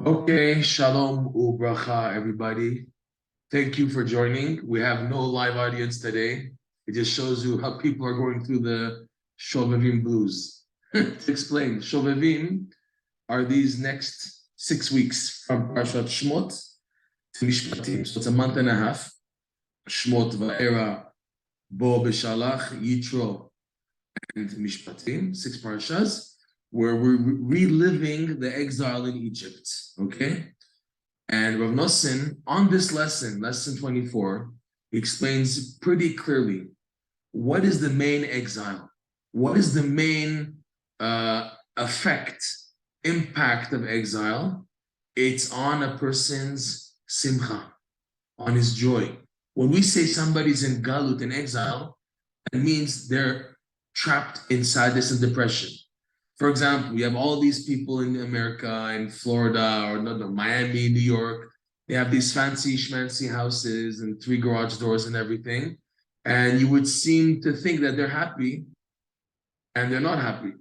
Okay, shalom ubracha, everybody. Thank you for joining. We have no live audience today. It just shows you how people are going through the Shovavim blues. To explain, Shovavim are these next 6 weeks from Parshat Shmot to Mishpatim. So it's a month and a half. Shmot, Va'era, Bo, Beshalach, Yitro, and Mishpatim, 6 parshas, where we're reliving the exile in Egypt, okay? And Rav Nosson, on this lesson 24, he explains pretty clearly what is the main exile? What is the main effect, impact of exile? It's on a person's simcha, on his joy. When we say somebody's in galut, in exile, it means they're trapped in sadness and depression. For example, we have all these people in America, in Florida, or no, Miami, New York. They have these fancy schmancy houses and 3 garage doors and everything. And you would seem to think that they're happy, and they're not happy.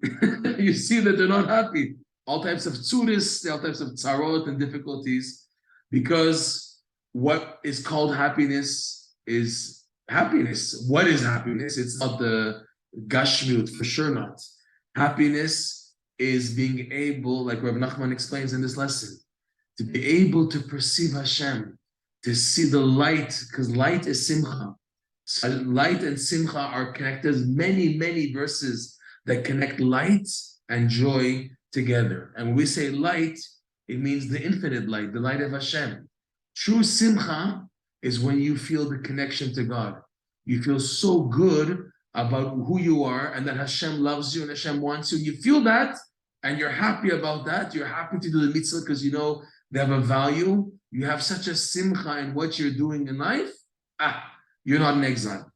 You see that they're not happy. All types of tzuris, all types of tzarot and difficulties, because what is called happiness is happiness. What is happiness? It's not the gashmiut, for sure not. Happiness is being able, like Rav Nachman explains in this lesson, to be able to perceive Hashem, to see the light, because light is simcha. So light and simcha are connected. There's many verses that connect light and joy together. And when we say light, it means the infinite light, the light of Hashem. True simcha is when you feel the connection to God. You feel so good about who you are and that Hashem loves you and Hashem wants you. You feel that and you're happy about that. You're happy to do the mitzvah because you know they have a value. You have such a simcha in what you're doing in life. You're not in exile.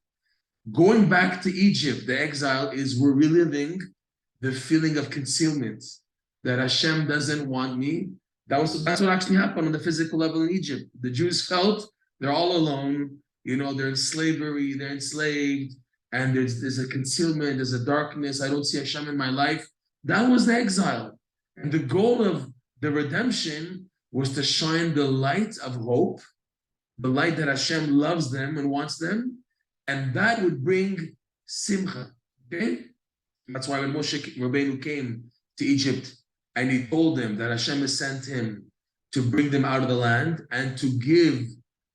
Going back to Egypt, the exile is we're reliving the feeling of concealment, that Hashem doesn't want me. That's what actually happened on the physical level in Egypt. The Jews felt they're all alone. You know, they're in slavery, they're enslaved. And there's a concealment, there's a darkness. I don't see Hashem in my life. That was the exile. And the goal of the redemption was to shine the light of hope, the light that Hashem loves them and wants them. And that would bring simcha, okay? That's why when Moshe Rabbeinu came to Egypt and he told them that Hashem has sent him to bring them out of the land and to give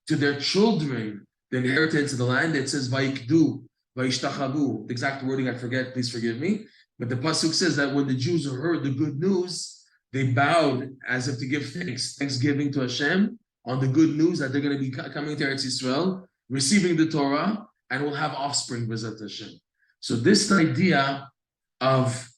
to their children the inheritance of the land, it says, Vayikdu, the exact wording I forget, please forgive me. But the pasuk says that when the Jews heard the good news, they bowed as if to give thanksgiving to Hashem on the good news that they're going to be coming to Eretz Yisrael, receiving the Torah, and will have offspring, B'ezrat Hashem. So this idea of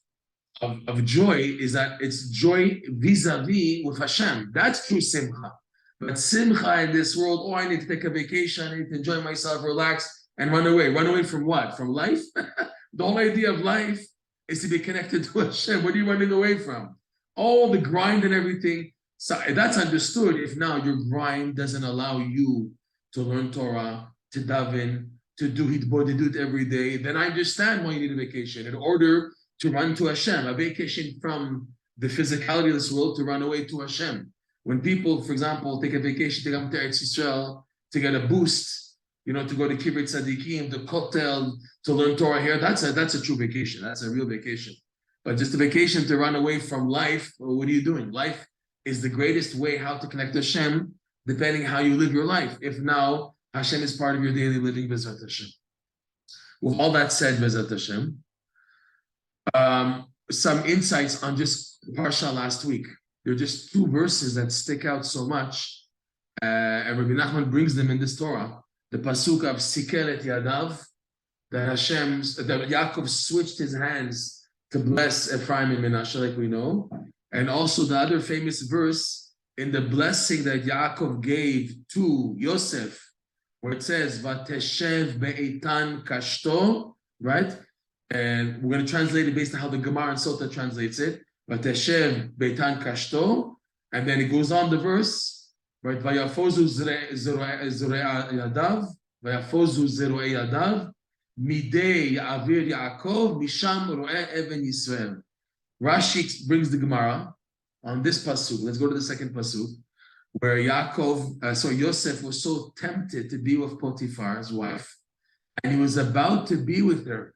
joy is that it's joy vis-a-vis with Hashem. That's true simcha. But simcha in this world, I need to take a vacation, I need to enjoy myself, relax, and run away. Run away from what? From life? The whole idea of life is to be connected to Hashem. What are you running away from? All the grind and everything. So that's understood if now your grind doesn't allow you to learn Torah, to daven, to do hitbod, to do it every day, then I understand why you need a vacation in order to run to Hashem. A vacation from the physicality of this world to run away to Hashem. When people, for example, take a vacation to come to Eretz Yisrael to get a boost, you know, to go to Kibbutz Tzadikim, to Kotel, to learn Torah here, that's a true vacation. That's a real vacation. But just a vacation to run away from life, well, what are you doing? Life is the greatest way how to connect to Hashem, depending how you live your life. If now Hashem is part of your daily living, B'ezrat Hashem. With all that said, B'ezrat Hashem, some insights on just Parsha last week. There are just 2 verses that stick out so much, and Rabbi Nachman brings them in this Torah. The pasuk of Sikel et Yadav, that Yaakov switched his hands to bless Ephraim and Menashe, like we know. And also the other famous verse in the blessing that Yaakov gave to Yosef, where it says, Vateshev be'eitan kashto, right? And we're going to translate it based on how the Gemara and Sota translates it. Vateshev be'eitan kashto. And then it goes on the verse, right? Vayafozu zerei yadav, vayafozu zerei yadav, midei ya'avir Yaakov, misham ro'eh even Yisrael. Rashi brings the Gemara on this pasuk. Let's go to the second pasuk, where Yosef was so tempted to be with Potiphar's wife, and he was about to be with her.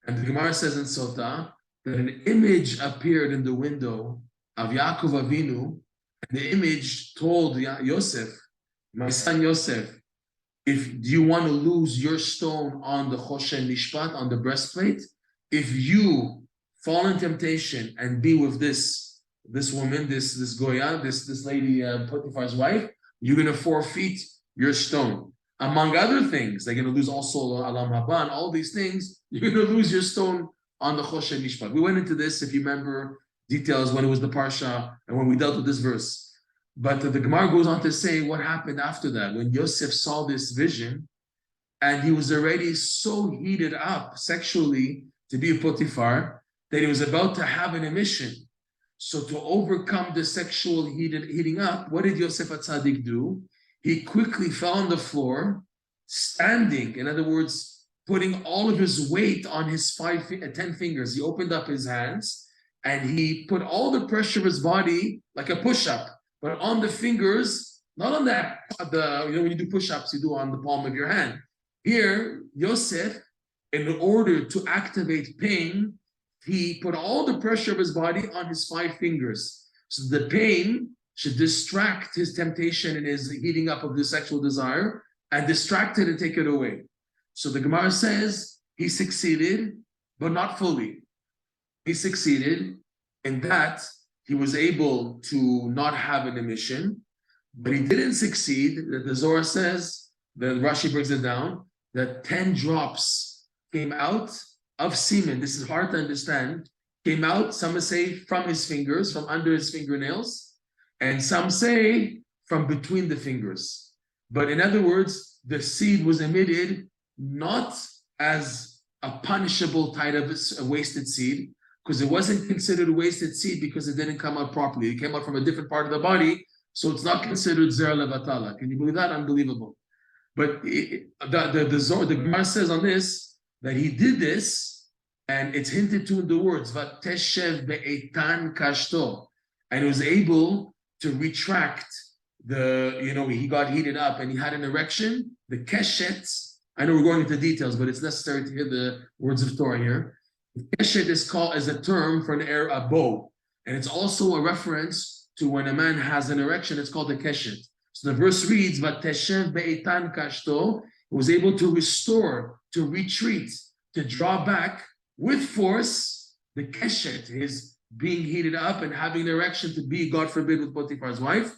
And the Gemara says in Sota that an image appeared in the window of Yaakov Avinu, and the image told Yosef, my son Yosef, if you want to lose your stone on the Choshen Mishpat, on the breastplate, if you fall in temptation and be with this woman, this Goya, this lady, Potiphar's wife, you're going to forfeit your stone. Among other things, they're going to lose also Alam Haban, all these things, you're going to lose your stone on the Choshen Mishpat. We went into this, if you remember, details when it was the Parsha and when we dealt with this verse. But the Gemara goes on to say what happened after that. When Yosef saw this vision, and he was already so heated up sexually to be a Potiphar, that he was about to have an emission. So to overcome the sexual heating up, what did Yosef HaTzadik do? He quickly fell on the floor, standing, in other words, putting all of his weight on his 10 fingers. He opened up his hands, and he put all the pressure of his body, like a push-up, but on the fingers, not on that, when you do push-ups, you do on the palm of your hand. Here, Yosef, in order to activate pain, he put all the pressure of his body on his 5 fingers. So the pain should distract his temptation and his heating up of the sexual desire, and distract it and take it away. So the Gemara says he succeeded, but not fully. He succeeded in that he was able to not have an emission, but he didn't succeed. That the Zohar says, the Rashi brings it down, that 10 drops came out of semen. This is hard to understand. Came out, some say, from his fingers, from under his fingernails, and some say from between the fingers. But in other words, the seed was emitted not as a punishable type of a wasted seed, because it wasn't considered a wasted seed because it didn't come out properly. It came out from a different part of the body, so it's not considered zera levatala. Can you believe that? Unbelievable. But the Gemara says on this that he did this, and it's hinted to in the words vateshev be'etan kashto, and he was able to retract he got heated up and he had an erection. The keshet, I know we're going into details, but it's necessary to hear the words of Torah here. Keshet is called as a term for a bow, and it's also a reference to when a man has an erection. It's called a keshet. So the verse reads, "Vateshev be'etan kashto," he was able to restore, to retreat, to draw back with force the keshet, his being heated up and having an erection to be, God forbid, with Potiphar's wife.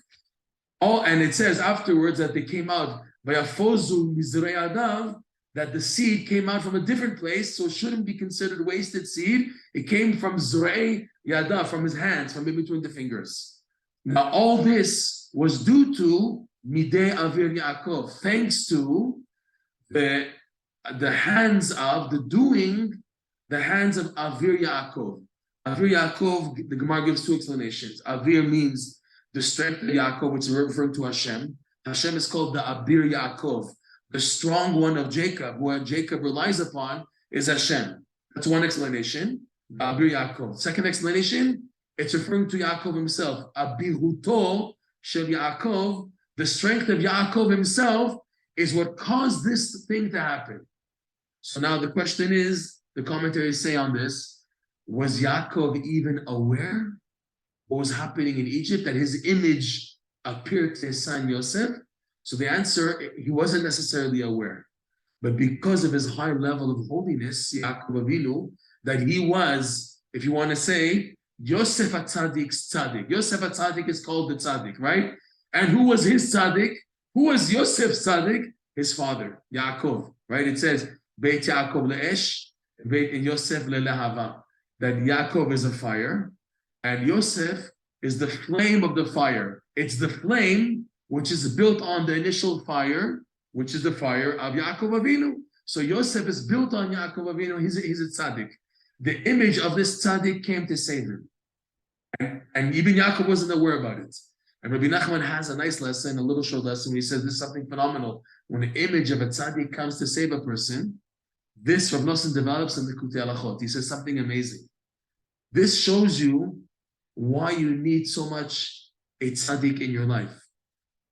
And it says afterwards that they came out vayafozu mizrei adav, that the seed came out from a different place, so it shouldn't be considered wasted seed. It came from Zrei Yadav, from his hands, from in between the fingers. Now, all this was due to Midei Avir Yaakov, thanks to the hands of Avir Yaakov. Avir Yaakov, the Gemara gives 2 explanations. Avir means the strength of Yaakov, which is referring to Hashem. Hashem is called the Abir Yaakov. The strong one of Jacob, what Jacob relies upon, is Hashem. That's one explanation, Abir Yaakov. Second explanation, it's referring to Yaakov himself. Abiruto shel Yaakov, the strength of Yaakov himself is what caused this thing to happen. So now the question is, the commentaries say on this, was Yaakov even aware what was happening in Egypt, that his image appeared to his son Yosef? So the answer, he wasn't necessarily aware. But because of his high level of holiness, Yaakov Avinu, that he was, if you want to say, Yosef HaTzadik's tzaddik. Yosef HaTzadik is called the tzaddik, right? And who was his tzaddik? Who was Yosef's tzaddik? His father, Yaakov, right? It says, Beit Yaakov le'esh, Beit Yosef le'lehava. That Yaakov is a fire, and Yosef is the flame of the fire. It's the flame which is built on the initial fire, which is the fire of Yaakov Avinu. So Yosef is built on Yaakov Avinu. He's a tzaddik. The image of this tzaddik came to save him. And even Yaakov wasn't aware about it. And Rabbi Nachman has a nice lesson, a little short lesson, where he says this is something phenomenal. When the image of a tzaddik comes to save a person, this Rav Nosson develops in the Likutey Moharan. He says something amazing. This shows you why you need so much a tzaddik in your life.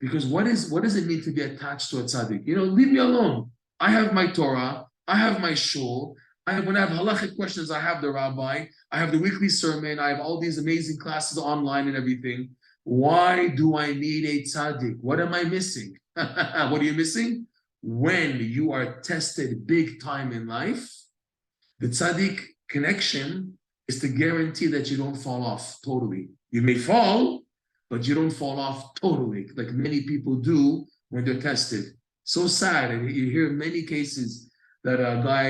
Because what does it mean to be attached to a tzaddik? Leave me alone. I have my Torah. I have my shul. When I have halachic questions, I have the rabbi. I have the weekly sermon. I have all these amazing classes online and everything. Why do I need a tzaddik? What am I missing? What are you missing? When you are tested big time in life, the tzaddik connection is to guarantee that you don't fall off totally. You may fall, but you don't fall off totally, like many people do when they're tested. So sad. And you hear many cases that a guy,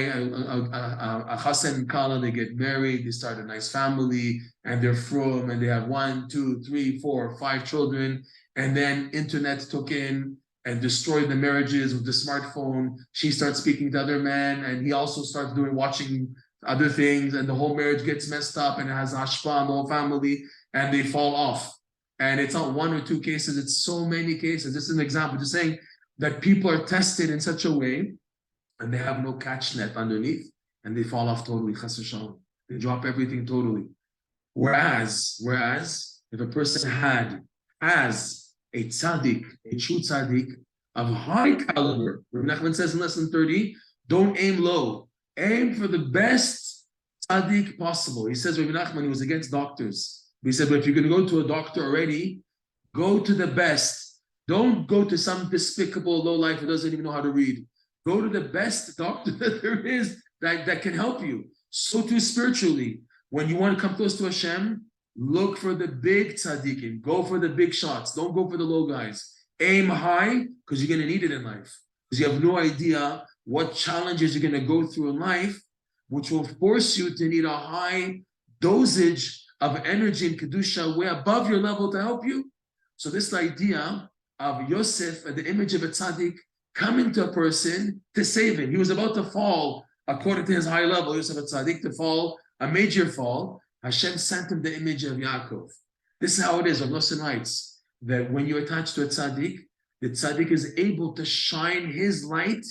a chassan and kala, they get married, they start a nice family, and they're from, and they have 1, 2, 3, 4, 5 children, and then internet took in and destroyed the marriages with the smartphone. She starts speaking to other men, and he also starts watching other things, and the whole marriage gets messed up, and it has hashpa on the whole family, and they fall off. And it's not 1 or 2 cases, it's so many cases. This is an example, just saying that people are tested in such a way, and they have no catch net underneath, and they fall off totally, chas v'shalom. They drop everything totally. Whereas, if a person has a tzaddik, a true tzaddik, of high caliber, Rabbi Nachman says in lesson 30, don't aim low. Aim for the best tzaddik possible. He says, Rabbi Nachman, he was against doctors. He said, but if you're going to go to a doctor already, go to the best. Don't go to some despicable lowlife who doesn't even know how to read. Go to the best doctor that there is that can help you. So too spiritually. When you want to come close to Hashem, look for the big tzaddikim. Go for the big shots. Don't go for the low guys. Aim high, because you're going to need it in life. Because you have no idea what challenges you're going to go through in life, which will force you to need a high dosage of energy and kedusha way above your level to help you. So this idea of Yosef and the image of a tzaddik coming to a person to save him. He was about to fall, according to his high level, Yosef a tzaddik, to fall, a major fall. Hashem sent him the image of Yaakov. This is how it is. Rav Nosson writes that when you're attached to a tzaddik, the tzaddik is able to shine his light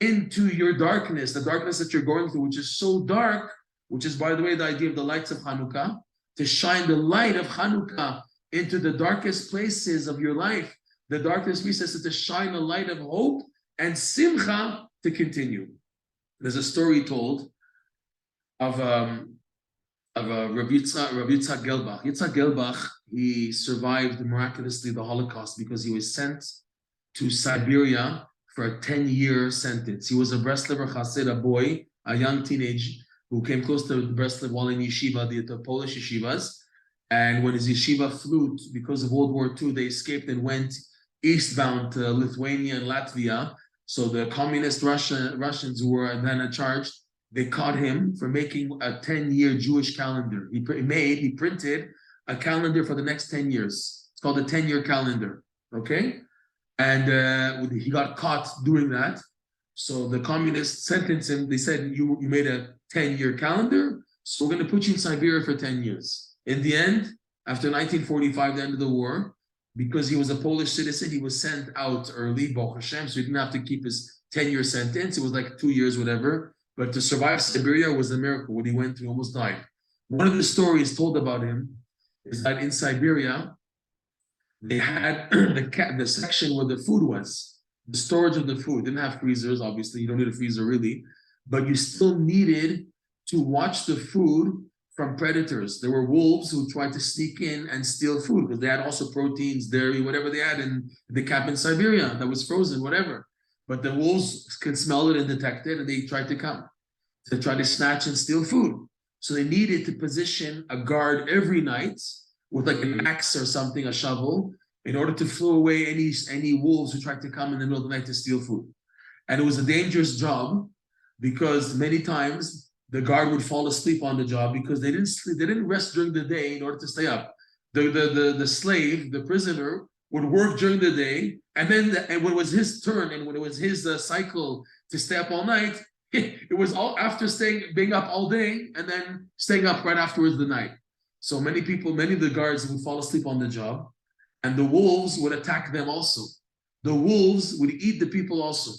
into your darkness, the darkness that you're going through, which is so dark, which is, by the way, the idea of the lights of Hanukkah, to shine the light of Hanukkah into the darkest places of your life. The darkness recess is to shine a light of hope and simcha to continue. There's a story told of Rabbi Yitzhak Gelbach. Yitzhak Gelbach, he survived miraculously the Holocaust because he was sent to Siberia for a 10-year sentence. He was a Breslever Chassid, a boy, a young teenage, who came close to Breslev while in yeshiva, the Polish yeshivas. And when his yeshiva flute, because of World War II, they escaped and went eastbound to Lithuania and Latvia. So the communist Russians who were then in charge, they caught him for making a 10-year Jewish calendar. He printed a calendar for the next 10 years. It's called a 10-year calendar, okay? And he got caught doing that. So the communists sentenced him. They said, you made a 10-year calendar, so we're going to put you in Siberia for 10 years. In the end, after 1945, the end of the war, because he was a Polish citizen, he was sent out early, Baruch Hashem, so he didn't have to keep his 10-year sentence. It was like 2 years, whatever. But to survive Siberia was a miracle. What he went through, almost died. One of the stories told about him is that in Siberia, they had the section where the food was, the storage of the food. Didn't have freezers, obviously. You don't need a freezer, really. But you still needed to watch the food from predators. There were wolves who tried to sneak in and steal food because they had also proteins, dairy, whatever they had in the camp in Siberia that was frozen, whatever. But the wolves can smell it and detect it, and they tried to come. They tried to snatch and steal food. So they needed to position a guard every night with like an axe or something, a shovel, in order to throw away any wolves who tried to come in the middle of the night to steal food. And it was a dangerous job because many times the guard would fall asleep on the job because they didn't sleep, they didn't rest during the day in order to stay up. The slave, the prisoner, would work during the day, and then when it was his turn and when it was his cycle to stay up all night, it was all after being up all day and then staying up right afterwards the night. So many of the guards would fall asleep on the job, and the wolves would attack them also. The wolves would eat the people also.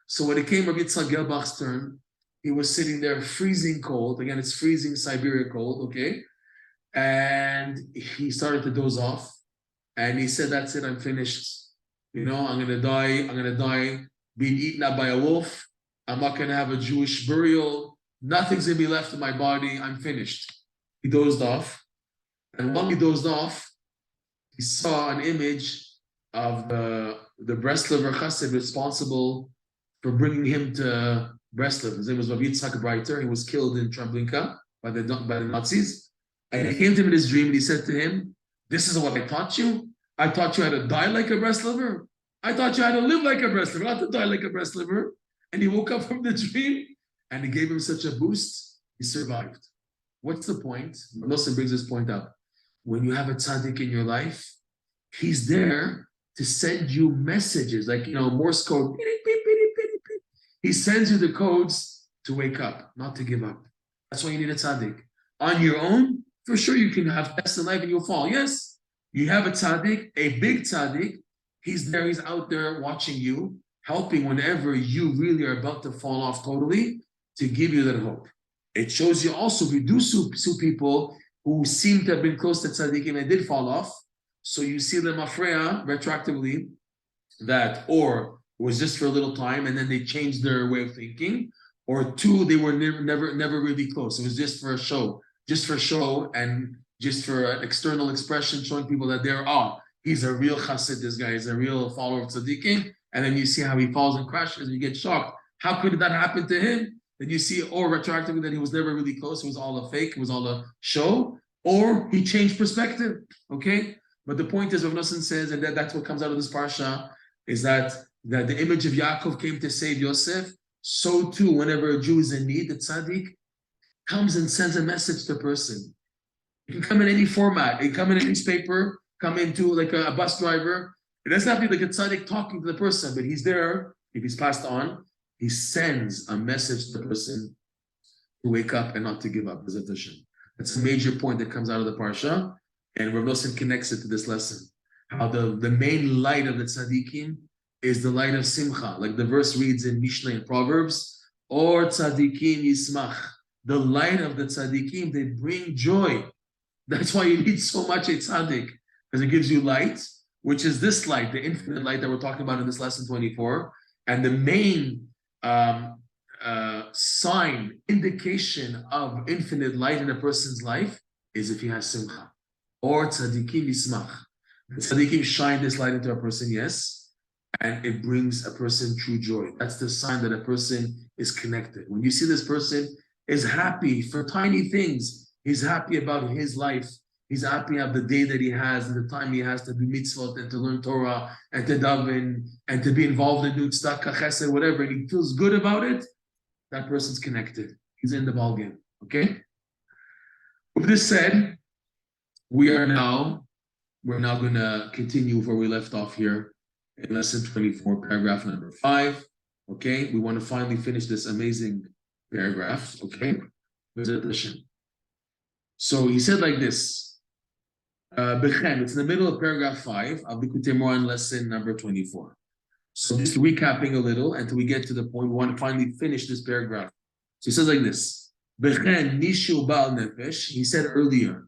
So when it came Rabbi Yitzhak Gelbach's turn, he was sitting there freezing cold. Again, it's freezing Siberia cold, okay? and he started to doze off. And he said, that's it, I'm finished. I'm gonna die being eaten up by a wolf. I'm not gonna have a Jewish burial. Nothing's gonna be left in my body. I'm finished. He dozed off. And while he dozed off, he saw an image of the Breslover chassid responsible for bringing him to Breslov. His name was Rav Yitzhak Breiter. He was killed in Treblinka by the Nazis. And he came to him in his dream and he said to him, this is what I taught you? I taught you how to die like a Breslover. I taught you how to live like a Breslover, not to die like a Breslover. And he woke up from the dream and it gave him such a boost, he survived. What's the point? Nosson brings this point up. When you have a tzaddik in your life, he's there to send you messages, like, Morse code. He sends you the codes to wake up, not to give up. That's why you need a tzaddik. On your own, for sure you can have tests in life and you'll fall. Yes, you have a tzaddik, a big tzaddik. He's there, he's out there watching you, helping whenever you really are about to fall off totally, to give you that hope. It shows you also, if you do sue people who seem to have been close to tzaddikim and did fall off, so you see them afreya retroactively, that or it was just for a little time and then they changed their way of thinking, or two, they were never really close. It was just for show and just for an external expression, showing people that he's a real chassid, this guy is a real follower of tzaddikim, and then you see how he falls and crashes and you get shocked. How could that happen to him? Then you see, or retroactively, that he was never really close, it was all a fake, it was all a show, or he changed perspective, okay? But the point is, Rav Nosson says, and that's what comes out of this parsha, is that the image of Yaakov came to save Yosef. So too, whenever a Jew is in need, the tzaddik comes and sends a message to the person. It can come in any format. It can come in a newspaper, come into like a bus driver. It doesn't have to be like a tzaddik talking to the person, but he's there. If he's passed on, he sends a message to the person to wake up and not to give up. That's a major point that comes out of the parsha. And Rav Nosson connects it to this lesson. How the main light of the tzaddikim is the light of simcha. Like the verse reads in Mishnah and Proverbs, or tzaddikim yismach. The light of the tzaddikim, they bring joy. That's why you need so much a tzaddik, because it gives you light, which is this light, the infinite light that we're talking about in this lesson 24. And the main sign, indication of infinite light in a person's life is if he has simcha. Or tzaddikim yismach. The tzaddikim shine this light into a person, yes, and it brings a person true joy. That's the sign that a person is connected. When you see this person is happy for tiny things, he's happy about his life, he's happy about the day that he has and the time he has to do mitzvot and to learn Torah and to daven and to be involved in tzedakah, chesed, whatever, and he feels good about it, that person's connected. He's in the ballgame, okay? With this said, we're now going to continue where we left off here in lesson 24, paragraph number 5. Okay, we want to finally finish this amazing paragraph. Okay, so he said like this. It's in the middle of paragraph 5 of Likutey Moharan lesson number 24. So just recapping a little until we get to the point, we want to finally finish this paragraph. So he says like this. He said earlier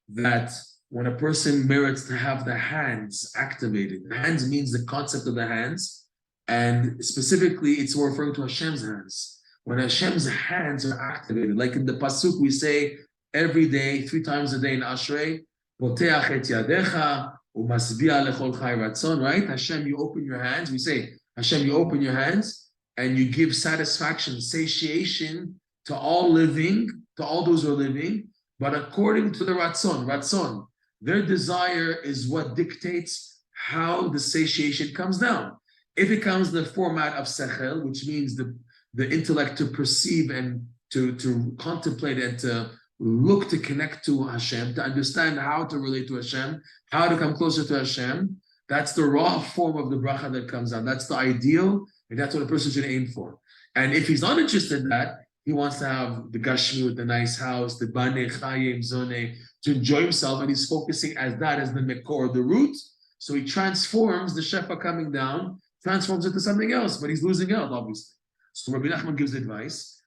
that when a person merits to have the hands activated, the hands means the concept of the hands, and specifically it's referring to Hashem's hands. When Hashem's hands are activated, like in the pasuk we say every day, 3 times a day in Ashrei, Poteach et yadecha umasbiya lechol chai ratzon, right? Hashem, you open your hands. We say, Hashem, you open your hands and you give satisfaction, satiation to all living, to all those who are living, but according to the ratzon, their desire is what dictates how the satiation comes down. If it comes in the format of sechel, which means the intellect to perceive and to contemplate and to look to connect to Hashem, to understand how to relate to Hashem, how to come closer to Hashem, that's the raw form of the bracha that comes down. That's the ideal, and that's what a person should aim for. And if he's not interested in that, he wants to have the gashmi with the nice house, the bane chayim zone, to enjoy himself, and he's focusing as that as the mekor, the root. So he transforms the shefa coming down, transforms it to something else, but he's losing out, obviously. So Rabbi Nachman gives advice.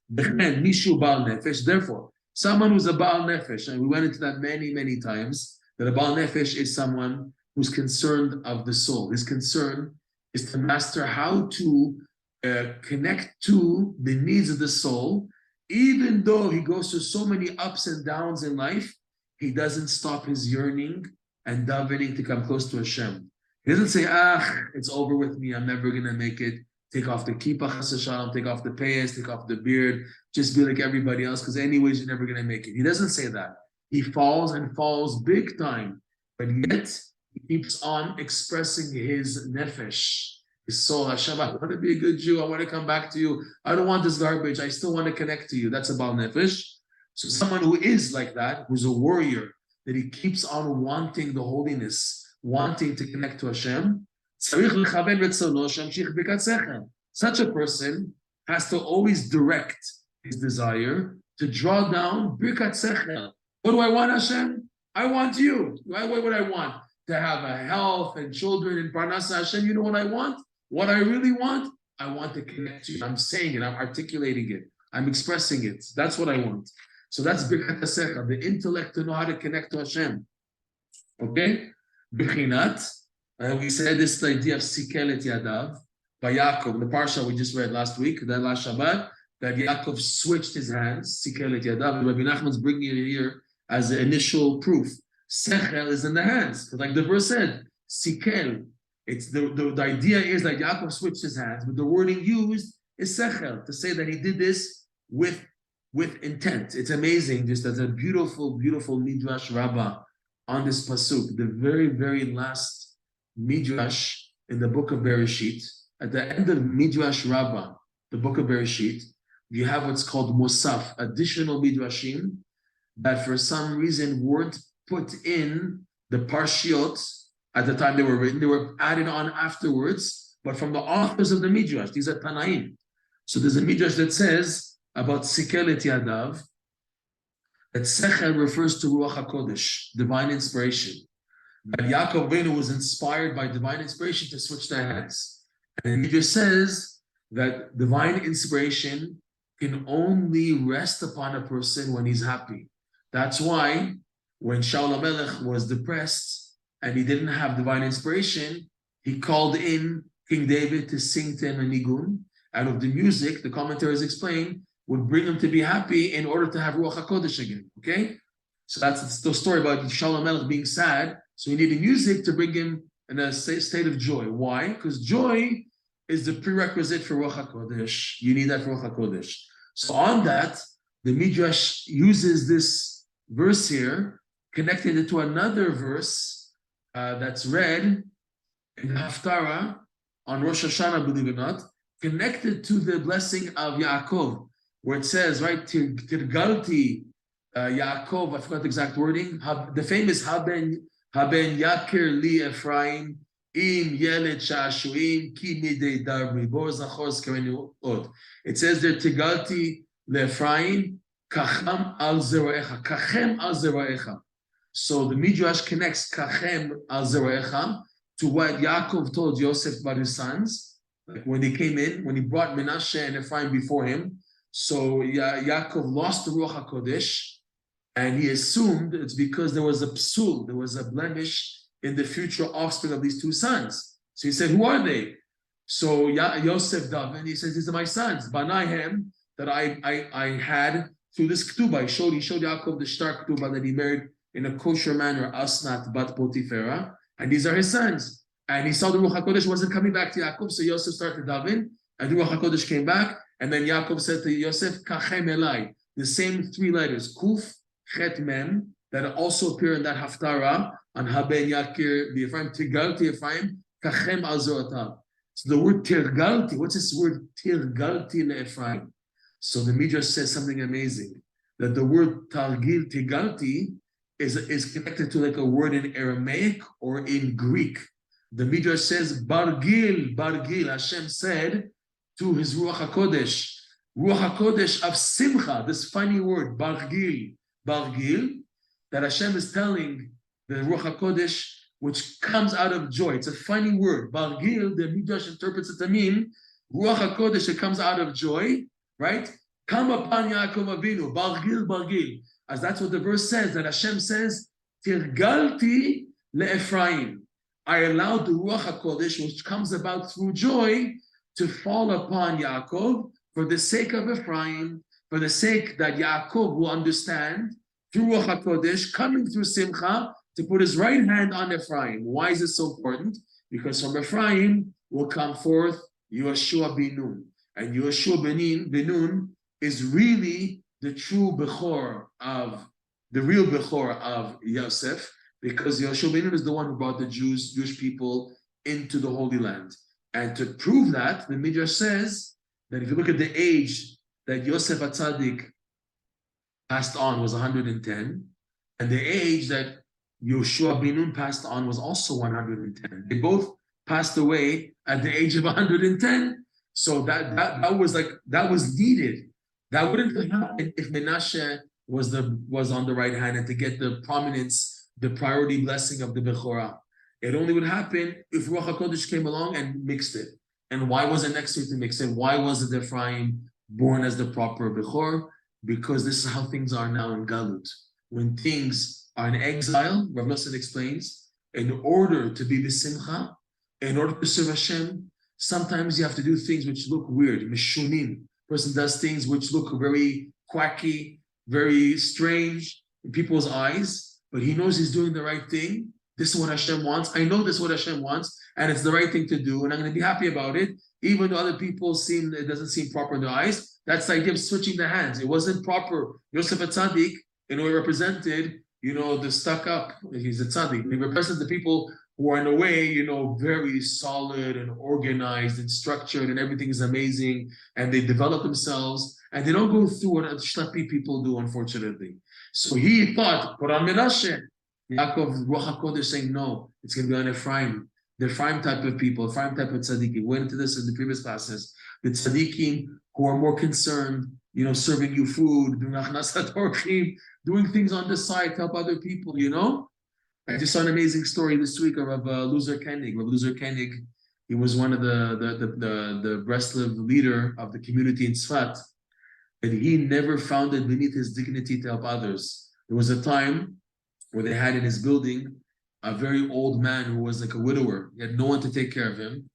Therefore, Someone who's a Baal Nefesh, and we went into that many, many times, that a Baal Nefesh is someone who's concerned of the soul. His concern is to master how to connect to the needs of the soul. Even though he goes through so many ups and downs in life, he doesn't stop his yearning and davening to come close to Hashem. He doesn't say, it's over with me, I'm never going to make it. Take off the kippah, chas v'shalom, take off the payas, take off the beard, just be like everybody else, because anyways, you're never going to make it. He doesn't say that. He falls and falls big time, but yet he keeps on expressing his nefesh, his soul. Hashem, I want to be a good Jew. I want to come back to you. I don't want this garbage. I still want to connect to you. That's about nefesh. So someone who is like that, who's a warrior, that he keeps on wanting the holiness, wanting to connect to Hashem, such a person has to always direct his desire to draw down birkat sechel. What do I want, Hashem? I want you. What do I want? To have a health and children and parnasa. Hashem, you know what I want? What I really want? I want to connect to you. I'm saying it. I'm articulating it. I'm expressing it. That's what I want. So that's birkat sechel, the intellect to know how to connect to Hashem. Okay? Bechinat. We said this idea of sikel et yadav by Yaakov, the parsha we just read last week, that last Shabbat, that Yaakov switched his hands, sikel et yadav. Rabbi Nachman's bringing it here as the initial proof. Sechel is in the hands, like the verse said, sikel. It's the idea is that Yaakov switched his hands, but the wording used is sechel, to say that he did this with intent. It's amazing, just as a beautiful, beautiful midrash rabbah on this pasuk, the very, very last midrash in the book of Bereshit. At the end of Midrash Rabbah, the book of Bereshit, you have what's called Musaf, additional midrashim that for some reason weren't put in the parshiot at the time they were written. They were added on afterwards, but from the authors of the midrash. These are Tanaim. So there's a midrash that says about Sikel et Yadav, that Sechel refers to Ruach HaKodesh, divine inspiration. But Yaakov Avinu was inspired by divine inspiration to switch their hands. And he just says that divine inspiration can only rest upon a person when he's happy. That's why when Shaul HaMelech was depressed and he didn't have divine inspiration, he called in King David to sing to him a nigun. Out of the music, the commentaries explain, would bring him to be happy in order to have Ruach HaKodesh again. Okay? So that's the story about Shaul HaMelech being sad. So he needed music to bring him in a state of joy. Why? Because joy is the prerequisite for Ruach HaKodesh. You need that for Ruach HaKodesh. So on that, the Midrash uses this verse here, connected it to another verse that's read in Haftarah on Rosh Hashanah, believe it or not, connected to the blessing of Yaakov, where it says, right, Tirgalti Yaakov, I forgot the exact wording, the famous Haben Yakir Li Ephraim, Im Yelet Shashuim, Ki Midei Darbi, Bo Zachos Kavenu Od. It says there, Tigalti LeEphraim, Kacham al Zeroecha, Kachem al Zeroecha. So the Midrash connects Kachem al Zeroecha to what Yaakov told Yosef about his sons, like when they came in, when he brought Menashe and Ephraim before him. So Yaakov lost the Ruach HaKodesh, and he assumed it's because there was a psul, there was a blemish in the future offspring of these two sons. So he said, who are they? So Yosef Daven, he says, these are my sons, Banaihem, that I had through this ketubah. He showed Yaakov the shtar ketubah that he married in a kosher manner, Asnat Bat Potifera, and these are his sons. And he saw the Ruach HaKodesh wasn't coming back to Yaakov, so Yosef started Daven, and the Ruach HaKodesh came back, and then Yaakov said to Yosef, Kachem Elai, the same three letters, Kuf, Chet Mem, that also appear in that Haftarah on Haben Yakir Ephraim, Tirgalti Ephraim, Kachem Al Zorotav. So the word Tirgalti, what's this word Tirgalti LeEphraim? So the Midrash says something amazing, that the word Tirgalti is connected to like a word in Aramaic or in Greek. The Midrash says, Bargil, Hashem said to his Ruach HaKodesh of Simcha, this funny word, Bargil, that Hashem is telling the Ruach HaKodesh, which comes out of joy. It's a funny word. Bargil, the Midrash interprets it to mean Ruach HaKodesh, it comes out of joy, right? come upon Yaakov Avinu, bargil, bargil. As that's what the verse says, that Hashem says, Tirgalti le'Ephraim. I allowed the Ruach HaKodesh, which comes about through joy, to fall upon Yaakov for the sake of Ephraim, for the sake that Yaakov will understand through Ruach HaKodesh, coming through Simcha, to put his right hand on Ephraim. Why is this so important? Because from Ephraim will come forth Yoshua bin Nun. And Yoshua bin Nun is really the true Bechor of, the real Bechor of Yosef, because Yoshua bin Nun is the one who brought the Jewish people into the Holy Land. And to prove that, the Midrash says that if you look at the age that Yosef HaTzadik passed on was 110, and the age that Yoshua bin Nun passed on was also 110. They both passed away at the age of 110. So that was needed. That wouldn't have happened if Menashe was on the right hand and to get the prominence, the priority blessing of the Bechorah. It only would happen if Ruach HaKodesh came along and mixed it. And why was it necessary to mix it? Why wasn't Ephraim born as the proper Bechor? Because this is how things are now in Galut. When things are in exile, Rav Nosson explains, in order to be b'simcha, in order to serve Hashem, sometimes you have to do things which look weird, mishunim. Person does things which look very quacky, very strange in people's eyes, but he knows he's doing the right thing. This is what Hashem wants. I know this is what Hashem wants, and it's the right thing to do, and I'm going to be happy about it, even though other people it doesn't seem proper in their eyes. That's the idea of switching the hands. It wasn't proper. Yosef HaTzadik, in a way, represented, the stuck up. He's a tzaddik. He represents the people who are in a way, very solid and organized and structured, and everything is amazing, and they develop themselves, and they don't go through what shlepi people do, unfortunately. So he thought, put on Menashe. Yaakov, Ruach HaKodesh saying, no, it's going to be on Ephraim. The Ephraim type of people, Ephraim type of tzaddikim. We went into this in the previous classes. The tzaddikim who are more concerned, serving you food, doing achnasat orchim, doing things on the side to help other people, I just saw an amazing story this week of Loser Koenig. Rav Loser Koenig, he was one of the Breslov leader of the community in Tzfat, and he never found it beneath his dignity to help others. There was a time where they had in his building a very old man who was like a widower. He had no one to take care of him.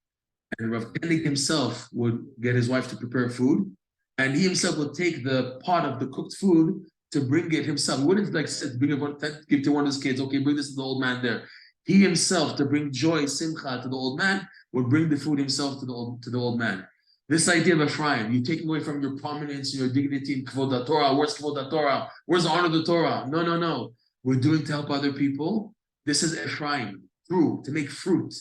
And Rav Koenig himself would get his wife to prepare food, and he himself would take the pot of the cooked food to bring it himself. He wouldn't give to one of his kids, okay, bring this to the old man there. He himself, to bring joy, simcha to the old man, would bring the food himself to the old man. This idea of Ephraim, you're taking away from your prominence and your dignity in Kvod Torah. Where's Kvod Torah? Where's the honor of the Torah? No. We're doing to help other people. This is Ephraim, to make fruit,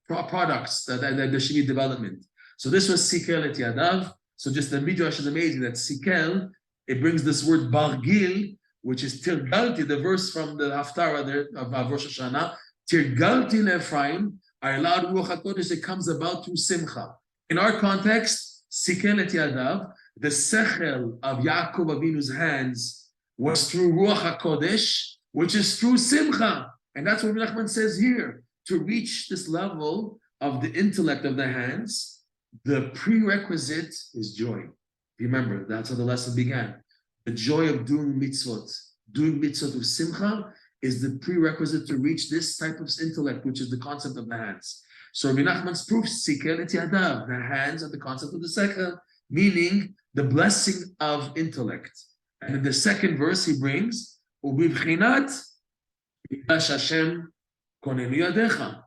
products that there should be development. So this was Sikel et Yadav. So just the Midrash is amazing that Sikel, it brings this word Bargil, which is Tirgalti, the verse from the Haftarah there of Rosh Hashanah. Tirgalti le'Ephraim, I allowed Ruach HaKodesh that comes about through Simcha. In our context, Sikel et Yadav, the Sechel of Yaakov Avinu's hands was through Ruach HaKodesh, which is through Simcha. And that's what Nachman says here. To reach this level of the intellect of the hands, the prerequisite is joy. Remember, that's how the lesson began. The joy of doing mitzvot. Doing mitzvot with Simcha is the prerequisite to reach this type of intellect, which is the concept of the hands. So Rabbi Nachman's proof, Sikel et Yadav, the hands are the concept of the Sechel, meaning the blessing of intellect. And in the second verse he brings, Ubivchinat Hashem konnenu yadicha,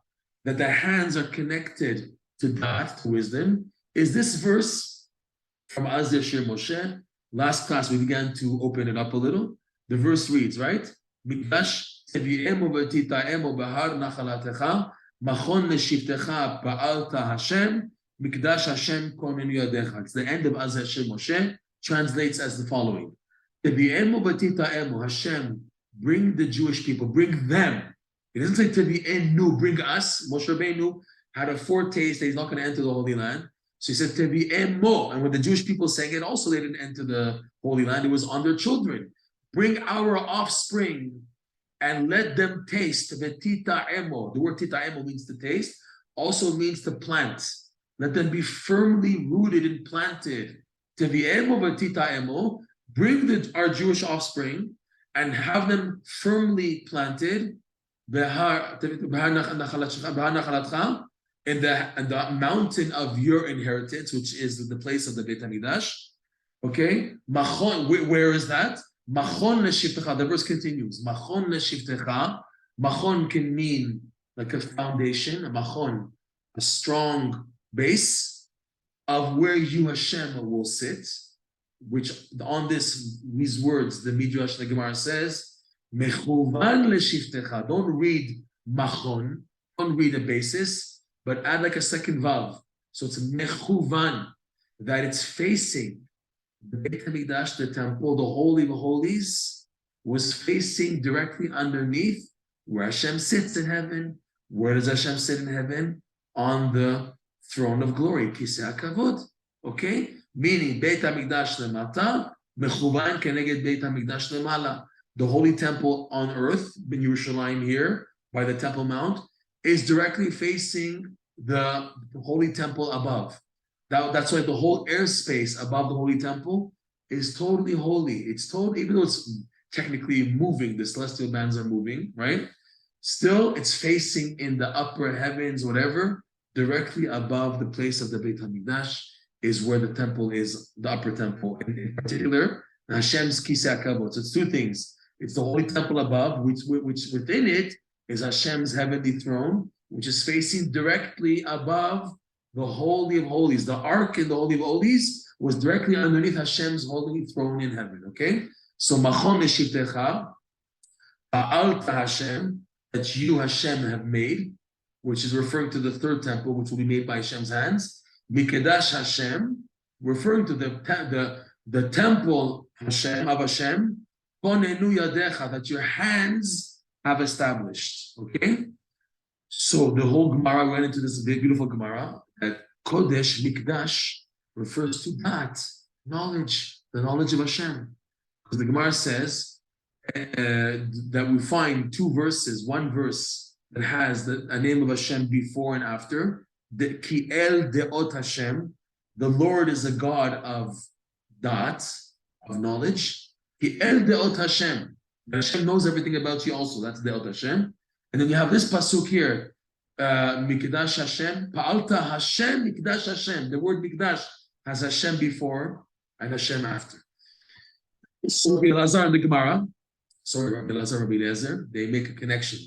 that the hands are connected to that, to wisdom, is this verse from Azir Shir Moshe. Last class we began to open it up a little. The verse reads, right? Mikdash tevi'emu v'tita'emu b'har nachalatecha machon leshivtecha ba'alta Hashem Mikdash Hashem konnenu yadecha. It's the end of Azir Shir Moshe. Translates as the following. Tevi'emu v'tita'emu, Hashem, bring the Jewish people, bring them. It doesn't say Tevi'enu, bring us. Moshe Rabbeinu had a foretaste that he's not going to enter the Holy Land. So he said Tevi'emo. And when the Jewish people sang it, also they didn't enter the Holy Land. It was on their children. Bring our offspring and let them taste. V'tita'emo. The word tita'emo means to taste, also means to plant. Let them be firmly rooted and planted. bring our Jewish offspring and have them firmly planted in the mountain of your inheritance, which is the place of the Beit HaMikdash. Okay? Where is that? Machon leshivtecha. The verse continues. Machon leshivtecha. Machon can mean like a foundation, a machon, a strong base of where you, Hashem, will sit, which on these words, the Midrash, the Gemara says, mechuvan leshivtecha. Don't read machon, don't read a basis, but add like a second vav. So it's mechuvan, that it's facing the Beit HaMikdash, the temple, the Holy of Holies, was facing directly underneath where Hashem sits in heaven. Where does Hashem sit in heaven? On the throne of glory, Kisei HaKavod. Okay? Meaning, Beit HaMikdash lemata, mechuvan keneged Beit HaMikdash lemala. The Holy Temple on earth, in Yerushalayim here, by the Temple Mount, is directly facing the Holy Temple above. That's why the whole airspace above the Holy Temple is totally holy. It's totally, even though it's technically moving, the celestial bands are moving, right? Still, it's facing in the upper heavens, whatever, directly above the place of the Beit HaMikdash is where the temple is, the upper temple. In particular, Hashem's Kisei HaKavod. So it's two things. It's the Holy Temple above, which within it is Hashem's heavenly throne, which is facing directly above the Holy of Holies. The Ark in the Holy of Holies was directly underneath Hashem's holy throne in heaven, okay? So, Machon leshivtecha, ba'alta Hashem, that you, Hashem, have made, which is referring to the third temple, which will be made by Hashem's hands. Mikdash Hashem, referring to the temple Hashem, of Hashem, konnenu yadecha, that your hands have established, okay? So the whole Gemara went into this big, beautiful Gemara, that Kodesh, Mikdash, refers to that, knowledge, the knowledge of Hashem. Because the Gemara says that we find two verses, one verse that has a name of Hashem before and after, the Ki El Deot Hashem, the Lord is a God of that, of knowledge. Ki El Deot Hashem, Hashem knows everything about you also, that's Deot Hashem. And then you have this pasuk here, Mikdash Hashem, Pa'alta Hashem, Mikdash Hashem. The word Mikdash has Hashem before and Hashem after. So Rabbi Elazar and the Gemara, Rabbi Elazar, Rabbi Eliezer, they make a connection.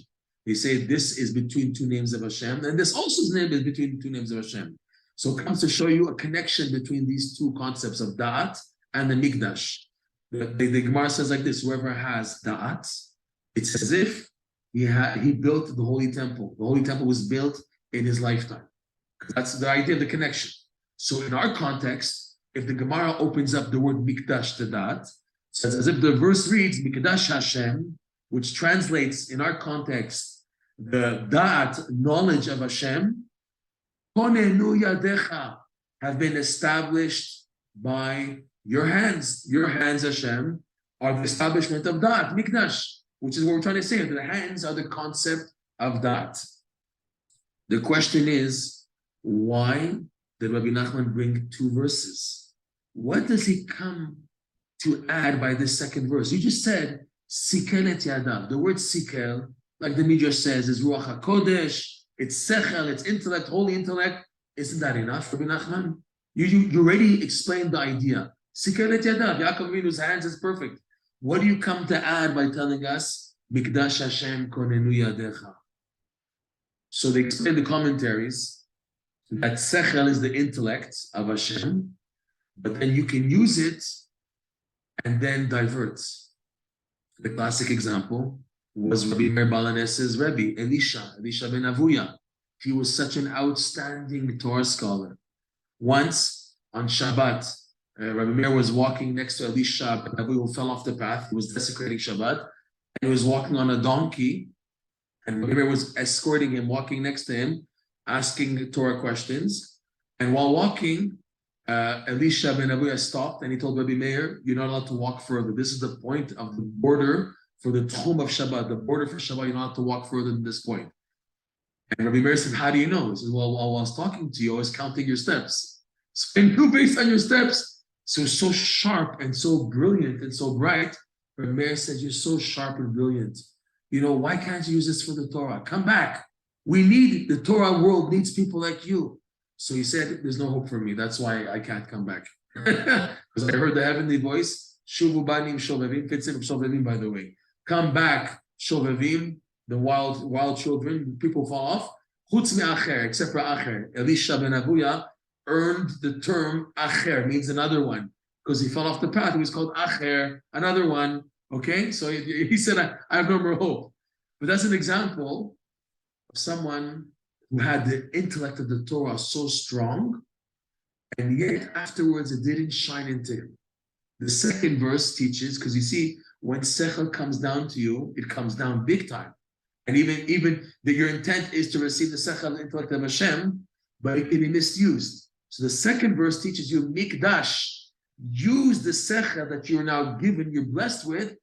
They say this is between two names of Hashem, and this also's name is between two names of Hashem. So it comes to show you a connection between these two concepts of Da'at and the Mikdash. The Gemara says like this, whoever has Da'at, it's as if he built the Holy Temple. The Holy Temple was built in his lifetime. That's the idea of the connection. So in our context, if the Gemara opens up the word Mikdash to that, it's as if the verse reads Mikdash Hashem, which translates in our context the Da'at, knowledge of Hashem, Konnenu yadecha, have been established by your hands. Your hands, Hashem, are the establishment of Da'at, Mikdash, which is what we're trying to say. The hands are the concept of Da'at. The question is, why did Rabbi Nachman bring two verses? What does he come to add by this second verse? You just said, Sikel et yadav. The word Sikel, like the Midrash says, is Ruach HaKodesh, it's Sechel, it's intellect, holy intellect. Isn't that enough, Rabbi Nachman? You already explained the idea. Sikel et yadav, Yaakov Avinu's hands is perfect. What do you come to add by telling us, Mikdash Hashem konnenu yadecha? So they explain the commentaries that Sechel is the intellect of Hashem, but then you can use it and then divert. The classic example was Rabbi Meir Balanes's Rebbe, Elisha ben Avuya. He was such an outstanding Torah scholar. Once on Shabbat, Rabbi Meir was walking next to Elisha ben Avuya, who fell off the path. He was desecrating Shabbat, and he was walking on a donkey, and Rabbi Meir was escorting him, walking next to him, asking Torah questions. And while walking, Elisha ben Avuya stopped and he told Rabbi Meir, you're not allowed to walk further. This is the point of the border for the Tchum of Shabbat. The border for Shabbat, you're not allowed to walk further than this point. And Rabbi Meir said, how do you know? He said, well, while I was talking to you, I was counting your steps. So I knew based on your steps. so sharp and so brilliant and so bright. But Meir said, you're so sharp and brilliant. Why can't you use this for the Torah? Come back. The Torah world needs people like you. So he said, there's no hope for me. That's why I can't come back. Because I heard the heavenly voice, Shuvu banim shovevim, fits in shovevim, by the way. Come back, shovevim, the wild children, people fall off. Chutz me'acher, except for acher. Elisha ben Abuya earned the term acher, means another one. Because he fell off the path, he was called acher, another one. Okay, so he said, I have no more hope. But that's an example of someone who had the intellect of the Torah so strong, and yet afterwards it didn't shine into him. The second verse teaches, because you see, when sechel comes down to you, it comes down big time. And even that your intent is to receive the sechel intellect of Hashem, but it can be misused. So the second verse teaches you mikdash. Use the sechel that you're now given, you're blessed with,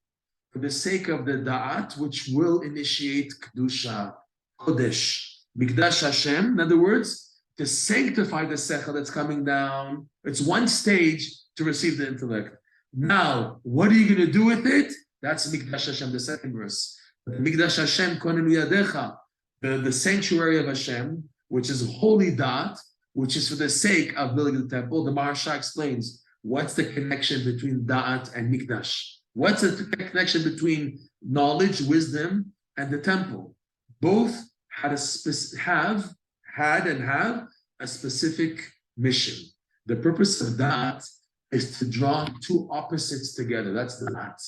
for the sake of the da'at, which will initiate kedusha, kodesh, mikdash Hashem. In other words, to sanctify the sechel that's coming down. It's one stage to receive the intellect. Now, what are you going to do with it? That's mikdash Hashem, the second verse. Mikdash Hashem, konnenu yadecha, the sanctuary of Hashem, which is holy da'at, which is for the sake of building the temple. The Maharsha explains, what's the connection between da'at and mikdash? What's the connection between knowledge, wisdom, and the temple? Both have a specific mission. The purpose of da'at is to draw two opposites together. That's the da'at.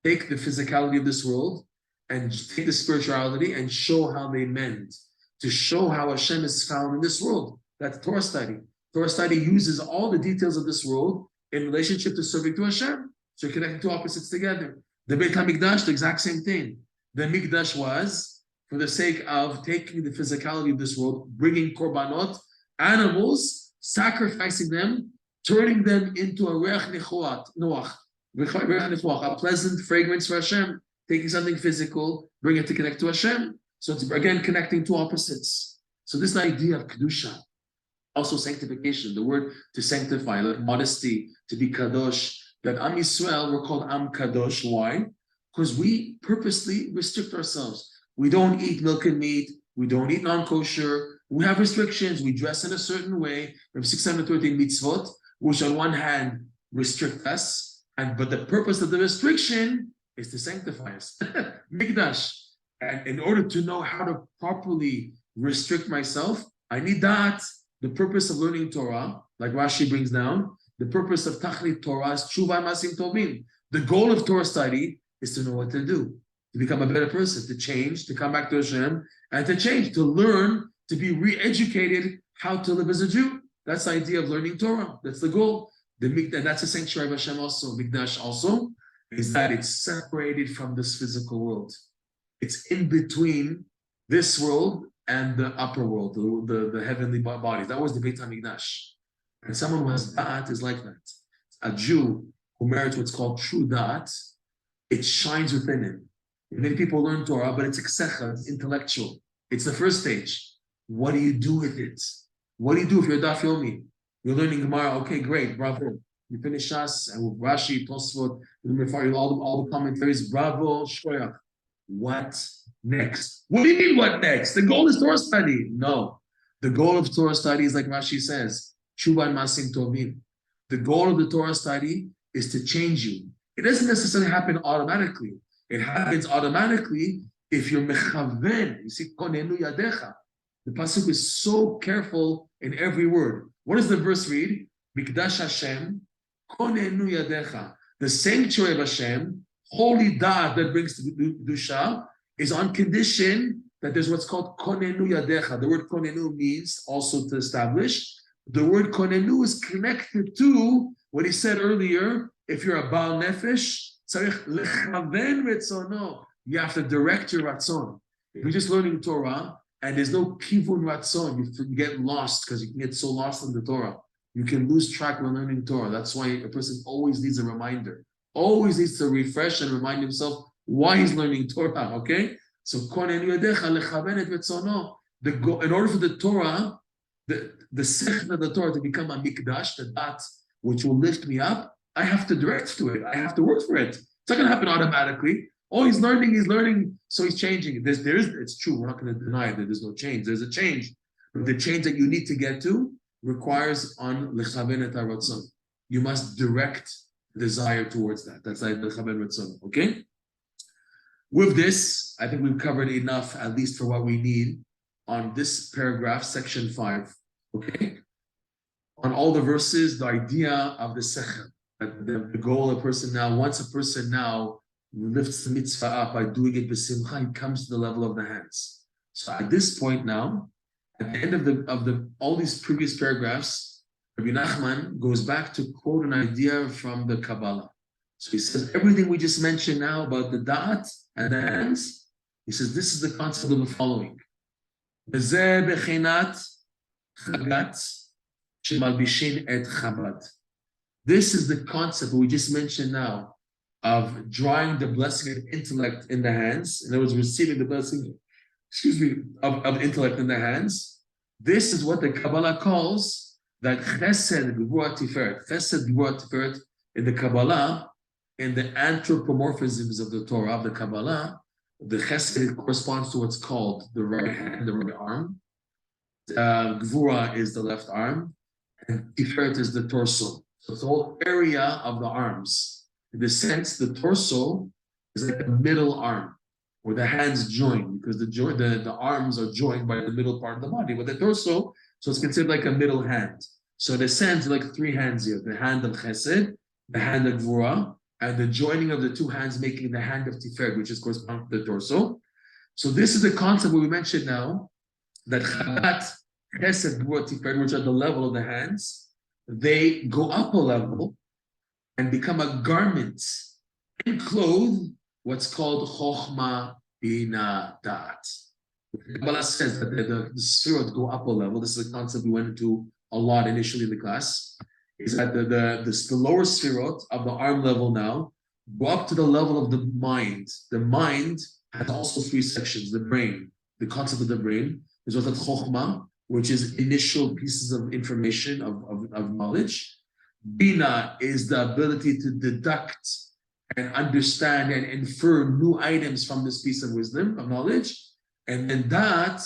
Take the physicality of this world and take the spirituality and show how they mend, to show how Hashem is found in this world. That's Torah study. Torah study uses all the details of this world in relationship to serving to Hashem. So you're connecting two opposites together. The Beit HaMikdash, the exact same thing. The Mikdash was for the sake of taking the physicality of this world, bringing korbanot, animals, sacrificing them, turning them into a reach noach, a pleasant fragrance for Hashem, taking something physical, bring it to connect to Hashem. So it's again connecting two opposites. So this idea of kedusha, also sanctification, the word to sanctify, like modesty, to be kadosh, that Am Yisrael, we're called Am Kadosh. Why? Because we purposely restrict ourselves. We don't eat milk and meat. We don't eat non-kosher. We have restrictions. We dress in a certain way. We have 613 mitzvot, which on one hand restrict us, but the purpose of the restriction is to sanctify us. Mikdash. And in order to know how to properly restrict myself, I need that. The purpose of learning Torah, like Rashi brings down, the purpose of Tachlit Torah is Tshuva Masim Tovim. The goal of Torah study is to know what to do, to become a better person, to change, to come back to Hashem, and to change, to learn, to be re-educated how to live as a Jew. That's the idea of learning Torah. That's the goal. And that's the sanctuary of Hashem also. Mikdash also is that it's separated from this physical world. It's in between this world and the upper world, the heavenly bodies. That was the Beit HaMikdash. And someone who has da'at is like that. A Jew who merits what's called true da'at, it shines within him. Many people learn Torah, but it's ksechah, it's intellectual. It's the first stage. What do you do with it? What do you do if you're a daf yomi? You're learning Gemara, okay, great, bravo. You finish Shas, and with Rashi, Tosfot, all the commentaries, bravo, shkoyach. What next? What do you mean, what next? The goal is Torah study. No. The goal of Torah study is like Rashi says, Tshuva and Masim Tovim. The goal of the Torah study is to change you. It doesn't necessarily happen automatically. It happens automatically if you're mechaven. You see, konnenu yadecha. The pasuk is so careful in every word. What does the verse read? Mikdash Hashem, konnenu yadecha. The sanctuary of Hashem, holy da'at that brings to kedusha, is on condition that there's what's called konnenu yadecha. The word konnenu means also to establish. The word konnenu is connected to what he said earlier. If you're a Baal Nefesh, tzarich lechaven retzono. You have to direct your ratzon. If you're just learning Torah and there's no kivun ratzon, you get lost because you can get so lost in the Torah. You can lose track when learning Torah. That's why a person always needs a reminder. Always needs to refresh and remind himself why he's learning Torah, okay? So, konnenu yadecha lechaven et retzono. In order for the Torah, the sechel of the Torah to become a mikdash, the da'at which will lift me up, I have to direct to it. I have to work for it. It's not going to happen automatically. Oh, he's learning, so he's changing. It's true. We're not going to deny that there's no change. There's a change. But the change that you need to get to requires on lechaven et haratzon. You must direct desire towards that. That's like lechaven ratzon. Okay? With this, I think we've covered enough, at least for what we need, on this paragraph, section 5. Okay? On all the verses, the idea of the sechel, the goal of a person now, once a person now lifts the mitzvah up by doing it b'simcha, he comes to the level of the hands. So at this point now, at the end of all these previous paragraphs, Rabbi Nachman goes back to quote an idea from the Kabbalah. So he says, everything we just mentioned now about the da'at and the hands, he says, this is the concept of the following. B'zeh bechinat chagat shemalbishin et chabad. This is the concept we just mentioned now of drawing the blessing of intellect in the hands. In other words, receiving the blessing, of intellect in the hands. This is what the Kabbalah calls that chesed gvura tiferet. Chesed gvura tiferet in the Kabbalah, in the anthropomorphisms of the Torah, of the Kabbalah, the chesed corresponds to what's called the right hand, the right arm. Gvura is the left arm, and tiferet is the torso. So it's the whole area of the arms. In the sense, the torso is like the middle arm, where the hands join, because the arms are joined by the middle part of the body. But the torso, so it's considered like a middle hand. So in a sense, like 3 hands here: the hand of Chesed, the hand of Gvura, and the joining of the 2 hands making the hand of Tiferet, which is corresponding to the torso. So this is the concept we mentioned now, that Chagat, Chesed, Gvura, Tiferet, which are the level of the hands, they go up a level and become a garment and clothe what's called Chochma, Bina, Da'at. Kabbalah says that the sefirot go up a level. This is a concept we went into a lot initially in the class. Is that the lower sefirot of the arm level now go up to the level of the mind. The mind has also 3 sections. The brain, the concept of the brain, is what's called Chochma, which is initial pieces of information, of knowledge. Bina is the ability to deduct and understand and infer new items from this piece of wisdom, of knowledge. And then that,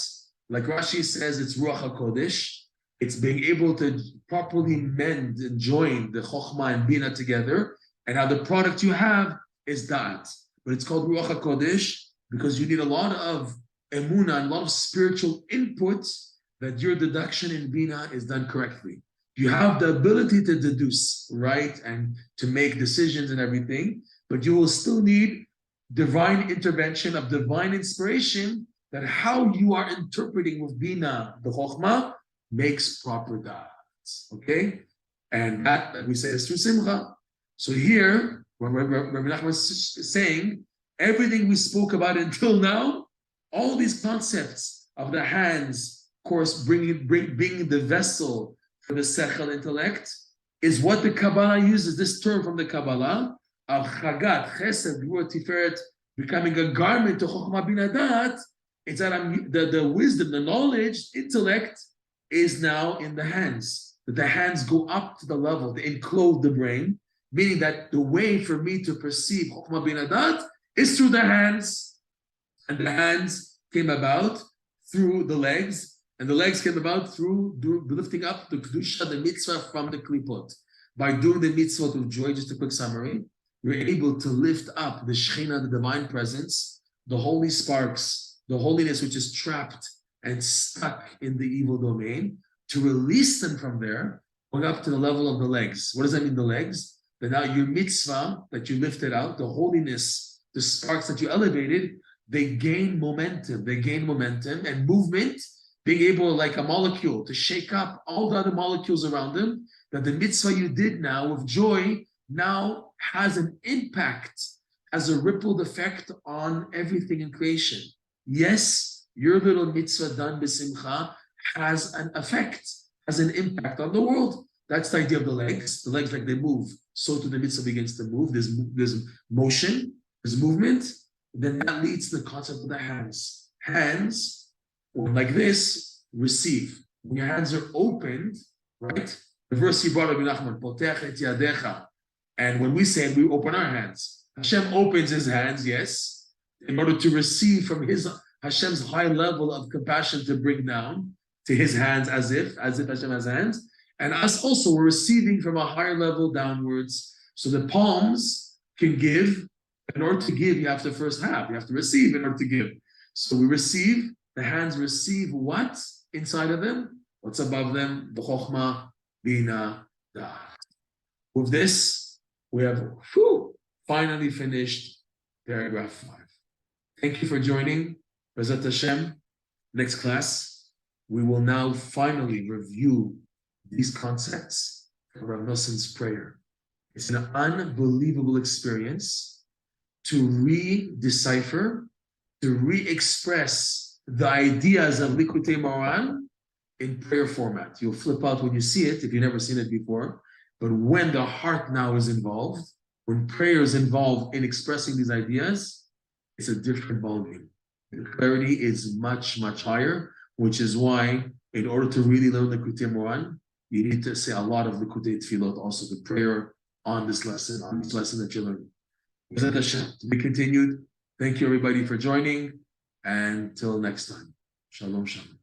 like Rashi says, it's Ruach HaKodesh. It's being able to properly mend and join the Chokhmah and Bina together. And how the product you have is that. But it's called Ruach HaKodesh because you need a lot of emunah and a lot of spiritual input that your deduction in Bina is done correctly. You have the ability to deduce, right, and to make decisions and everything, but you will still need divine intervention of divine inspiration that how you are interpreting with Bina, the Chokhmah, makes proper da'at, okay? And that we say is through Simcha. So here, when Rabbi Nachman was saying, everything we spoke about until now, all these concepts of the hands, of course, bringing the vessel for the sechel intellect, is what the Kabbalah uses, this term from the Kabbalah, of chagat, chesed, gvura, tiferet, becoming a garment to chokhmah bina da'at. It's that the wisdom, the knowledge, intellect is now in the hands. That the hands go up to the level, they enclose the brain, meaning that the way for me to perceive chokhmah bina da'at is through the hands. And the hands came about through the legs, and the legs came about through lifting up the kedusha, the mitzvah from the klipot. By doing the mitzvah of joy, just a quick summary, you're able to lift up the Shekhinah, the divine presence, the holy sparks, the holiness which is trapped and stuck in the evil domain, to release them from there, going up to the level of the legs. What does that mean, the legs? That now your mitzvah that you lifted out, the holiness, the sparks that you elevated, they gain momentum and movement, being able, like a molecule, to shake up all the other molecules around them, that the mitzvah you did now with joy now has an impact, has a rippled effect on everything in creation. Yes, your little mitzvah done b'simcha has an effect, has an impact on the world. That's the idea of the legs. The legs, like they move, so too the mitzvah begins to move. There's motion, there's movement. Then that leads to the concept of the hands. Hands, like this, receive. When your hands are opened, right? The verse he brought up, Nachman, potech et yadecha. And when we say it, we open our hands. Hashem opens his hands, yes, in order to receive from Hashem's high level of compassion to bring down to his hands as if Hashem has hands. And us also, we're receiving from a higher level downwards. So the palms can give. In order to give, you have to first have. You have to receive in order to give. So we receive, the hands receive what inside of them? What's above them? The chokhmah, bina, da. With this, we have finally finished paragraph 5. Thank you for joining. Bezat Hashem. Next class, we will now finally review these concepts from Rav Noson's prayer. It's an unbelievable experience to re-decipher, to re-express the ideas of Likutey Moharan in prayer format. You'll flip out when you see it, if you've never seen it before. But when the heart now is involved, when prayer is involved in expressing these ideas, it's a different ballgame. The clarity is much, much higher, which is why, in order to really learn the Likutey Moharan, you need to say a lot of Likutey Tefillot, also the prayer on this lesson, that you're learning. To be continued. Thank you, everybody, for joining. And till next time. Shalom, shalom.